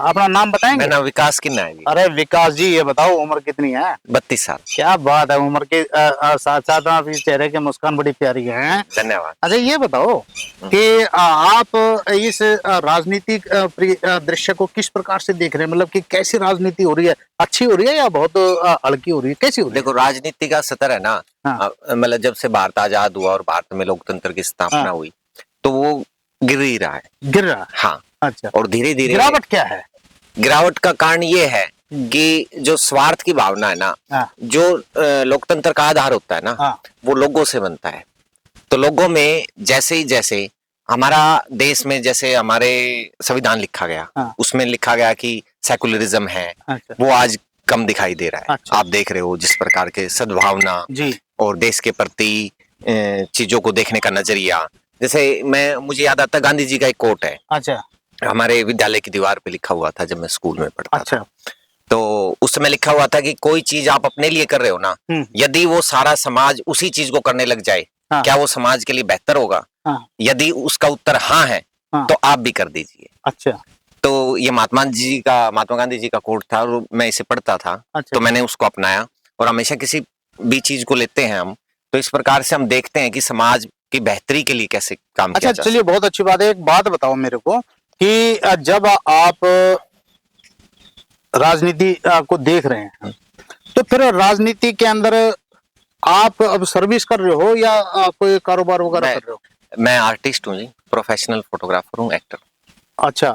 अपना नाम बताएंगे? मेरा नाम विकास किन्ना है जी। अरे विकास जी, ये बताओ उम्र कितनी है? 32 साल। क्या बात है, उम्र के साथ साथ आप इस चेहरे के मुस्कान बड़ी प्यारी है। धन्यवाद। अच्छा ये बताओ कि आप इस राजनीतिक दृश्य को किस प्रकार से देख रहे हैं? मतलब कि कैसी राजनीति हो रही है, अच्छी हो रही है या बहुत हल्की हो रही है, कैसी हो रही है? देखो, राजनीति का सतर है ना, हाँ। मतलब जब से भारत आजाद हुआ और भारत में लोकतंत्र की स्थापना हाँ। हुई तो वो गिर ही रहा है। गिर रहा है? हाँ। अच्छा। और धीरे धीरे गिरावट क्या है? गिरावट का कारण ये है कि जो स्वार्थ की भावना है ना, हाँ। जो लोकतंत्र का आधार होता है ना, हाँ। वो लोगों से बनता है। तो लोगों में जैसे हमारा देश में जैसे हमारे संविधान लिखा गया, हाँ। उसमें लिखा गया कि सेकुलरिज्म है, अच्छा। वो आज कम दिखाई दे रहा है। अच्छा। आप देख रहे हो जिस प्रकार के सद्भावना जी। और देश के प्रति चीजों को देखने का नजरिया, जैसे मुझे याद आता गांधी जी का एक कोट है, अच्छा। हमारे विद्यालय की दीवार पे लिखा हुआ था जब मैं स्कूल में पढ़ता अच्छा। था। तो उस समय लिखा हुआ था कि कोई चीज आप अपने लिए कर रहे हो ना, यदि वो सारा समाज उसी चीज को करने लग जाए, हाँ। क्या वो समाज के लिए बेहतर होगा? हाँ। यदि उसका उत्तर हाँ है, हाँ। तो आप भी कर दीजिए। अच्छा। तो ये महात्मा गांधी जी का कोट था और मैं इसे पढ़ता था। अच्छा। तो मैंने उसको अपनाया और हमेशा किसी भी चीज को लेते हैं हम, तो इस प्रकार से हम देखते हैं कि समाज की बेहतरी के लिए कैसे काम किया जा सकता है। चलिए, बहुत अच्छी बात है। एक बात बताओ मेरे को कि जब आप राजनीति को देख रहे हैं तो फिर राजनीति के अंदर आप अब सर्विस कर रहे हो या कोई कारोबार वगैरह कर रहे हो? मैं आर्टिस्ट हूँ जी, प्रोफेशनल फोटोग्राफर हूँ, एक्टर। अच्छा,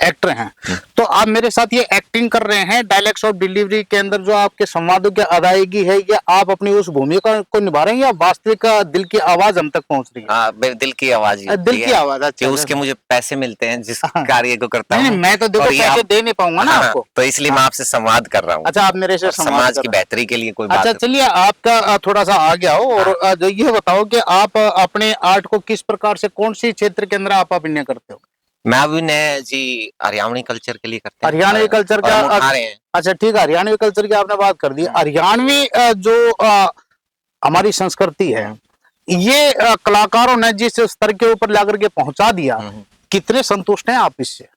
एक्टर हैं। तो आप मेरे साथ ये एक्टिंग कर रहे हैं, डायलॉग्स और डिलीवरी के अंदर जो आपके संवादों की अदायगी है, या आप अपनी उस भूमिका को निभा रहे हैं या वास्तविक दिल की आवाज हम तक पहुंच रही है? हाँ, मेरे दिल की आवाज ही दिल की आवाज। अच्छा, उसके मुझे पैसे मिलते हैं जिस हाँ। कार्य को करता हूँ। नहीं, मैं तो देखो पैसे दे नहीं पाऊंगा ना आपको, तो इसलिए मैं आपसे संवाद कर रहा हूँ। अच्छा, आप मेरे से समाज की बेहतरी के लिए कोई बात। अच्छा, चलिए, आपका थोड़ा सा आ गया हो और जो ये बताओ कि आप अपने आर्ट को किस प्रकार से, कौन सी क्षेत्र के अंदर आप अभिनय करते हो? मैं अभिनय जी हरियाणवी कल्चर के लिए करते हैं। हरियाणवी कल्चर का उठा रहे हैं। अच्छा, ठीक है, हरियाणवी कल्चर की आपने बात कर दी। हरियाणवी जो हमारी संस्कृति है, ये कलाकारों ने जिस स्तर के ऊपर लाकर के पहुंचा दिया, कितने संतुष्ट हैं आप इससे?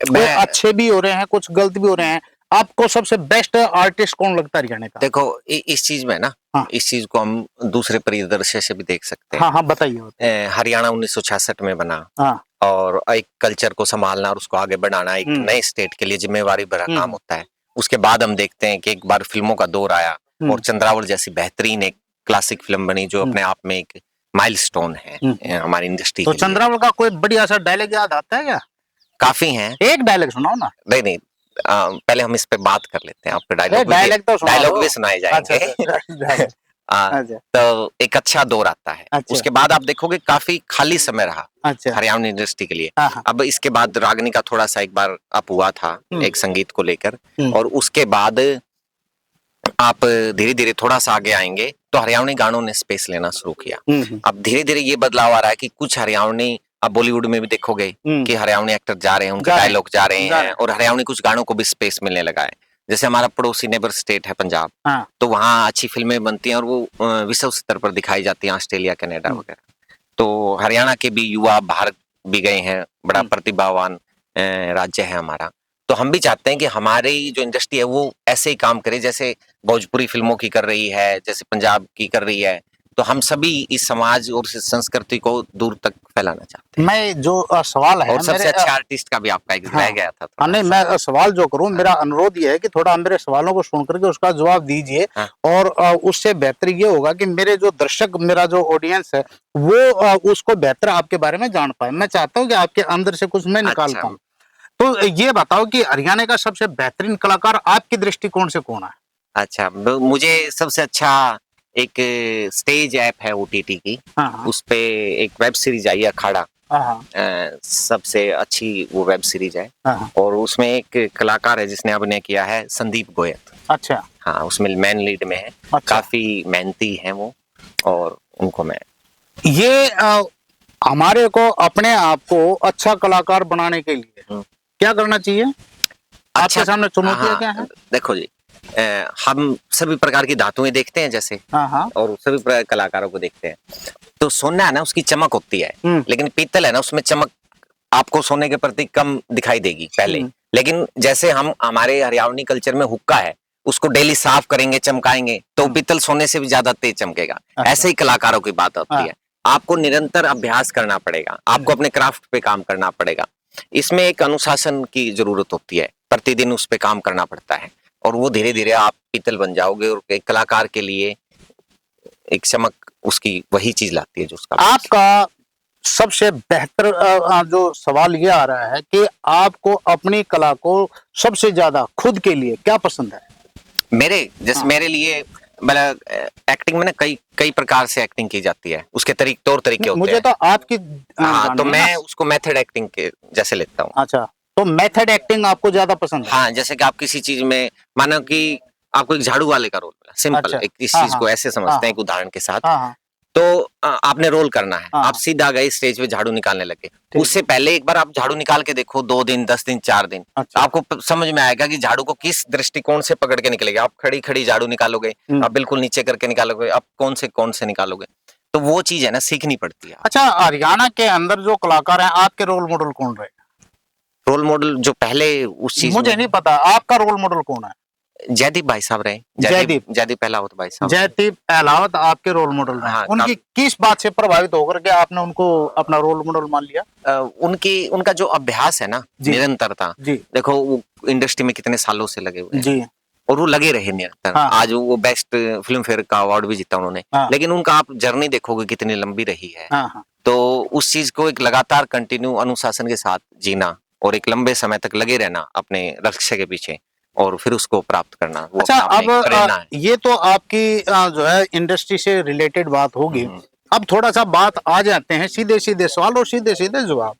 कुछ अच्छे भी हो रहे हैं, कुछ गलत भी हो रहे हैं। आपको सबसे बेस्ट आर्टिस्ट कौन लगता है हरियाणा का? देखो, इस चीज में ना, हाँ। इस चीज को हम दूसरे परिदृश्य से भी देख सकते हैं। हाँ हाँ, बताइए। हरियाणा 1966 में बना। हाँ। और एक कल्चर को संभालना और उसको आगे बढ़ाना एक नए स्टेट के लिए जिम्मेवारी भरा काम होता है। उसके बाद हम देखते हैं कि एक बार फिल्मों का दौर आया और चंद्रावल जैसी बेहतरीन एक क्लासिक फिल्म बनी जो अपने आप में एक माइलस्टोन है हमारी इंडस्ट्री तो के लिए। चंद्रावल का कोई बढ़िया सा डायलॉग याद आता है क्या? काफी हैं। एक डायलॉग सुनाओ ना। नहीं, पहले हम इस पे बात कर लेते हैं। आपको डायलॉग भी सुनाए जाएंगे। अच्छा। तो एक अच्छा दौर आता है। अच्छा। उसके बाद आप देखोगे काफी खाली समय रहा। अच्छा। हरियाणा इंडस्ट्री के लिए। हाँ। अब इसके बाद रागनी का थोड़ा सा एक बार अप हुआ था एक संगीत को लेकर, और उसके बाद आप धीरे धीरे थोड़ा सा आगे आएंगे तो हरियाणवी गानों ने स्पेस लेना शुरू किया। अब धीरे धीरे ये बदलाव आ रहा है कि कुछ हरियाणवी, अब बॉलीवुड में भी देखोगे कि हरियाणवी एक्टर जा रहे हैं, उनके डायलॉग जा रहे हैं और हरियाणवी कुछ गानों को भी स्पेस मिलने लगा है। जैसे हमारा पड़ोसी नेबर स्टेट है पंजाब, तो वहाँ अच्छी फिल्में बनती हैं और वो विश्व स्तर पर दिखाई जाती हैं, ऑस्ट्रेलिया, कनाडा वगैरह। तो हरियाणा के भी युवा बाहर भी गए हैं, बड़ा प्रतिभावान राज्य है हमारा। तो हम भी चाहते हैं कि हमारी जो इंडस्ट्री है वो ऐसे ही काम करे जैसे भोजपुरी फिल्मों की कर रही है, जैसे पंजाब की कर रही है। तो हम सभी इस समाज और इस संस्कृति को दूर तक फैलाना चाहते हैं। मैं जो सवाल है, और सबसे अच्छा आर्टिस्ट का भी आपका एक रह गया था। हाँ, नहीं, मैं सवाल जो करूं, मेरा अनुरोध ये है कि थोड़ा मेरे सवालों को सुन करके उसका जवाब दीजिए। और उससे बेहतर ये होगा कि मेरे जो दर्शक, मेरा जो ऑडियंस है, वो उसको बेहतर आपके बारे में जान पाए। मैं चाहता हूँ कि आपके अंदर से कुछ मैं निकाल पाऊँ। तो ये बताओ कि हरियाणा का सबसे बेहतरीन कलाकार आपकी दृष्टिकोण से कौन है? अच्छा, मुझे सबसे अच्छा एक स्टेज ऐप है OTT की। उस पे एक वेब सीरीज आई है अखाड़ा। सबसे अच्छी वो वेब सीरीज है। और उसमें एक कलाकार है जिसने अभिनय किया है, संदीप गोयत। अच्छा। हाँ, उसमें मैन लीड में है। अच्छा। काफी मेहनती है वो, और उनको मैं ये हमारे को अपने आप को अच्छा कलाकार बनाने के लिए क्या करना चाहिए? आपके सामने चुनौतियां क्या है? देखो जी, हम सभी प्रकार की धातुएं देखते हैं जैसे, और सभी प्रकार कलाकारों को देखते हैं। तो सोना है ना, उसकी चमक होती है, लेकिन पीतल है ना, उसमें चमक आपको सोने के प्रति कम दिखाई देगी पहले। लेकिन जैसे हम हमारे हरियाणवी कल्चर में हुक्का है, उसको डेली साफ करेंगे, चमकाएंगे, तो पीतल सोने से भी ज्यादा तेज चमकेगा। अच्छा। ऐसे ही कलाकारों की बात होती है, आपको निरंतर अभ्यास करना पड़ेगा, आपको अपने क्राफ्ट पे काम करना पड़ेगा। इसमें एक अनुशासन की जरूरत होती है, प्रतिदिन उस पे काम करना पड़ता है, और वो धीरे धीरे आप पीतल बन जाओगे, और एक कलाकार के लिए एक चमक उसकी वही चीज लाती है जो उसका। आपका सबसे बेहतर जो सवाल ये आ रहा है कि आपको अपनी कला को सबसे ज्यादा खुद के लिए क्या पसंद है? जैसे मेरे लिए मतलब एक्टिंग में ना कई प्रकार से एक्टिंग की जाती है, उसके तौर तरीके होते मुझे हैं। तो आपकी हाँ, तो मैं उसको मेथड एक्टिंग के जैसे लेता हूँ। अच्छा, तो मेथड एक्टिंग आपको ज्यादा पसंद है? हाँ, जैसे कि आप किसी चीज में, मानो कि आपको एक झाड़ू वाले का रोल मिला, सिंपल अच्छा। एक इस हाँ, चीज हाँ, को ऐसे समझते हाँ, हैं एक उदाहरण के साथ। हाँ, हाँ, तो आपने रोल करना है, हाँ, आप सीधा गए स्टेज पे झाड़ू निकालने लगे, ठीक। उससे पहले एक बार आप झाड़ू निकाल के देखो, 2 दिन, 10 दिन, 4 दिन, अच्छा। आपको समझ में आएगा कि झाड़ू को किस दृष्टिकोण से पकड़ के निकलेगा। आप खड़ी खड़ी झाड़ू निकालोगे, आप बिल्कुल नीचे करके निकालोगे, आप कौन से निकालोगे, तो वो चीज है ना, सीखनी पड़ती है। अच्छा, हरियाणा के अंदर जो कलाकार हैं, आपके रोल मॉडल कौन रहे? रोल मॉडल जो पहले उस चीज मुझे में, नहीं पता, आपका रोल मॉडल कौन है? जयदीप भाई साहब रहे, जयदीप अहलावत भाई साहब। जयदीप अहलावत आपके रोल मॉडल रहे। हाँ, उनकी किस बात से प्रभावित होकर के आपने उनको अपना रोल मॉडल मान लिया? उनका जो अभ्यास है ना, जी। निरंतरता। जी। देखो वो इंडस्ट्री में कितने सालों से लगे हुए हैं, जी। और वो लगे रहे निरंतर। हाँ। आज वो बेस्ट फिल्म फेयर का अवार्ड भी जीता उन्होंने। हाँ। लेकिन उनका आप जर्नी देखोगे कितनी लंबी रही है। हाँ, हाँ। तो उस चीज को एक लगातार कंटिन्यू अनुशासन के साथ जीना, और एक लंबे समय तक लगे रहना अपने लक्ष्य के पीछे, और फिर उसको प्राप्त करना, वो अच्छा, अपने आप में अब प्रेरणा है। ये तो आपकी जो है इंडस्ट्री से रिलेटेड बात होगी। अब थोड़ा सा बात आ जाते हैं सीधे सीधे सवाल और सीधे सीधे जवाब,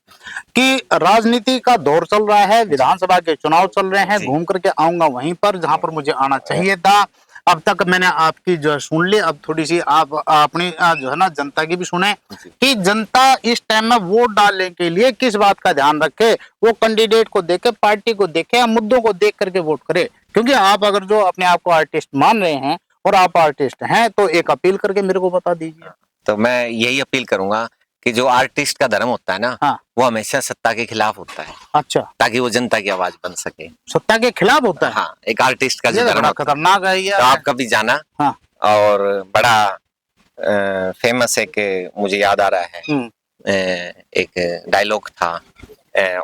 कि राजनीति का दौर चल रहा है, विधानसभा के चुनाव चल रहे हैं, जी। घूम करके आऊंगा वहीं पर जहां पर मुझे आना चाहिए था। अब तक मैंने आपकी जो है सुन ली, अब थोड़ी सी आप अपनी जो है ना जनता की भी सुने, कि जनता इस टाइम में वोट डालने के लिए किस बात का ध्यान रखे, वो कैंडिडेट को देखे, पार्टी को देखे, या मुद्दों को देख करके वोट करे। क्योंकि आप अगर जो अपने आप को आर्टिस्ट मान रहे हैं और आप आर्टिस्ट हैं, तो एक अपील करके मेरे को बता दीजिए। तो मैं यही अपील करूंगा कि जो आर्टिस्ट का धर्म होता है ना, हाँ। वो हमेशा सत्ता के खिलाफ होता है, अच्छा, ताकि वो जनता की आवाज बन सके। सत्ता के खिलाफ होता है? हाँ, एक आर्टिस्ट का ये जो तो धर्म बड़ा होता है। खतरनाक है ये। तो आप कभी जाना। हाँ। और बड़ा फेमस एक मुझे याद आ रहा है, एक डायलॉग था,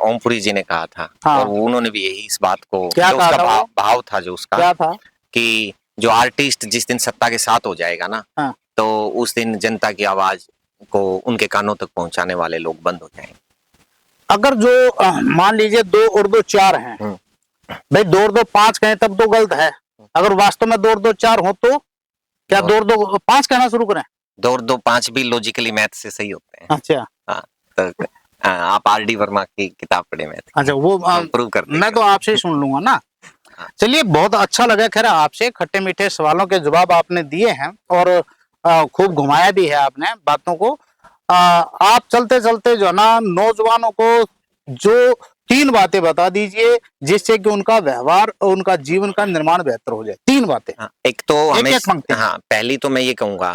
ओमपुरी जी ने कहा था। हाँ। और उन्होंने भी यही इस बात को, क्या जो कहा उसका था वो? भाव था जो उसका, क्या था? कि जो आर्टिस्ट जिस दिन सत्ता के साथ हो जाएगा ना, हाँ। तो उस दिन जनता की आवाज को उनके कानों तक पहुंचाने वाले लोग बंद हो जाएंगे। अगर जो मान लीजिए 2 और 2 4 हैं, भाई 2 और 2 5 कहें तब तो गलत है। अगर वास्तव में 2 और 2 4 हो तो क्या 2 और 2 5 कहना शुरू करें? 2 और 2 5 भी लॉजिकली मैथ से सही होते हैं। अच्छा। हाँ, तो आप आर डी वर्मा की किताब पढ़े मैथ की, अच्छा, वो प्रूव करते मैं तो आपसे ही सुन लूंगा ना। चलिए, बहुत अच्छा लगा खैर आपसे, खट्टे मीठे सवालों के जवाब आपने दिए हैं, और खूब घुमाया भी है आपने बातों को। आप चलते चलते जो है ना, नौजवानों को जो 3 बातें बता दीजिए जिससे कि उनका व्यवहार और उनका जीवन का निर्माण बेहतर हो जाए। 3 बातें। हाँ, एक तो हमें, एक मांगते हैं। हाँ, पहली तो मैं ये कहूंगा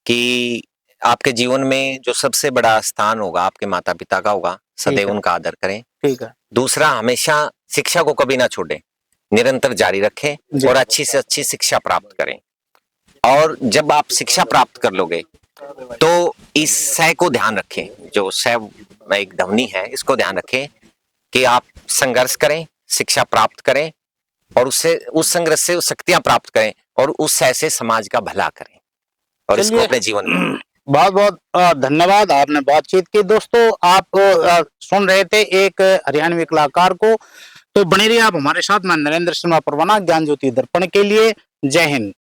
कि आपके जीवन में जो सबसे बड़ा स्थान होगा आपके माता पिता का होगा, सदैव उनका आदर करें। ठीक है। दूसरा, हमेशा शिक्षा को कभी ना छोड़ें, निरंतर जारी रखें, और अच्छी से अच्छी शिक्षा प्राप्त करें। और जब आप शिक्षा प्राप्त कर लोगे, तो इस सह को ध्यान रखें, जो सह एक ध्वनि है, इसको ध्यान रखें कि आप संघर्ष करें, शिक्षा प्राप्त करें, और उससे, उस संघर्ष से शक्तियां प्राप्त करें, और उस सह से समाज का भला करें, और इसको अपने जीवन में। बहुत बहुत धन्यवाद, आपने बातचीत की। दोस्तों, आप सुन रहे थे एक हरियाणवी कलाकार को। तो बने रहिए आप हमारे साथ। मैं नरेंद्र सिन्हा परवाना, ज्ञान ज्योति दर्पण के लिए। जय हिंद।